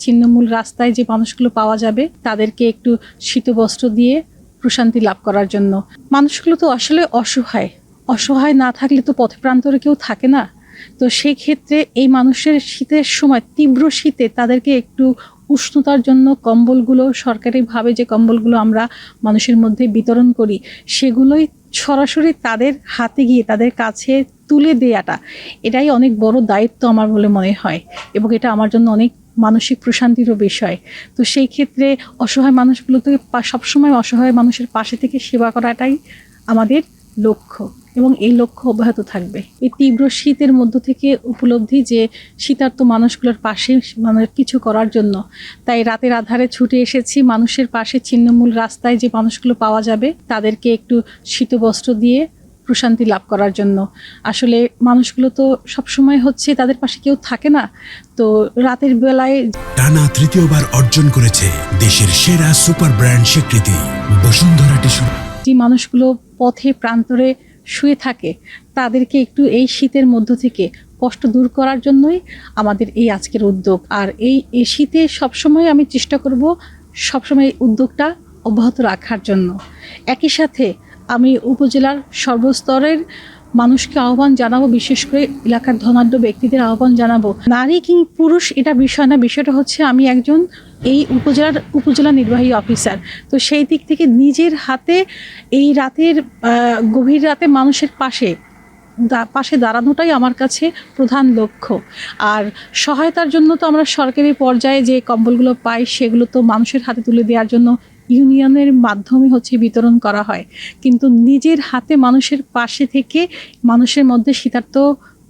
ছিন্নমূল রাস্তায় যে মানুষগুলো পাওয়া যাবে তাদেরকে একটু শীতবস্ত্র দিয়ে প্রশান্তি লাভ করার জন্য। মানুষগুলো তো আসলে অসহায় না থাকলে তো পথ প্রান্তরে কেউ থাকে না। তো সেই ক্ষেত্রে এই মানুষের শীতের সময়, তীব্র শীতে তাদেরকে একটু উষ্ণতার জন্য কম্বলগুলো, সরকারিভাবে যে কম্বলগুলো আমরা মানুষের মধ্যে বিতরণ করি, সেগুলোই সরাসরি তাদের হাতে গিয়ে তাদের কাছে তুলে দেওয়াটা, এটাই অনেক বড় দায়িত্ব আমার বলে মনে হয়, এবং এটা আমার জন্য অনেক মানসিক প্রশান্তিরও বিষয়। তো সেই ক্ষেত্রে অসহায় মানুষগুলোকে সবসময় অসহায় মানুষের পাশে থেকে সেবা করাটাই আমাদের লক্ষ্য, এবং এই লক্ষ্য অব্যাহত থাকবে। এই তীব্র শীতের মধ্য থেকে উপলব্ধি যে শীতার্ত মানুষগুলোর পাশে কিছু করার জন্য, তাই রাতের আধারে ছুটে এসেছি মানুষের পাশে। ছিন্নমূল রাস্তায় যে মানুষগুলো পাওয়া যাবে তাদেরকে একটু শীতবস্ত্র দিয়ে প্রশান্তি লাভ করার জন্য। আসলে মানুষগুলো তো সবসময় তাদের পাশে কেউ থাকে না। তো রাতের বেলায় টানা তৃতীয়বার অর্জন করেছে দেশের সেরা সুপার ব্র্যান্ড স্বীকৃতি বসুন্ধরা টিস্যু। যে মানুষগুলো পথে প্রান্তরে শুয়ে থাকে তাদেরকে একটু এই শীতের মধ্য থেকে কষ্ট দূর করার জন্যই আমাদের এই আজকের উদ্যোগ। আর এই শীতে সবসময় আমি চেষ্টা করব সবসময় উদ্যোগটা অব্যাহত রাখার জন্য। একই সাথে আমি উপজেলার সর্বস্তরের মানুষকে আহ্বান জানাবো, বিশেষ করে এলাকার ধনাঢ্য ব্যক্তিদের আহ্বান জানাবো। নারী কি পুরুষ এটা বিষয় না, বিষয়টা হচ্ছে আমি একজন এই উপজেলা নির্বাহী অফিসার। তো সেই দিক থেকে নিজের হাতে এই গভীর রাতে মানুষের পাশে দাঁড়ানোটাই আমার কাছে প্রধান লক্ষ্য। আর সহায়তার জন্য তো আমরা সরকারি পর্যায়ে যে কম্বলগুলো পাই সেগুলো তো মানুষের হাতে তুলে দেওয়ার জন্য ইউনিয়নের মাধ্যমে বিতরণ করা হয়, কিন্তু নিজের হাতে মানুষের পাশে থেকে মানুষের মধ্যে শীতার্ত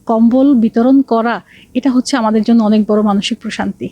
কম্বল বিতরণ করা, এটা হচ্ছে আমাদের জন্য অনেক বড় মানসিক প্রশান্তি।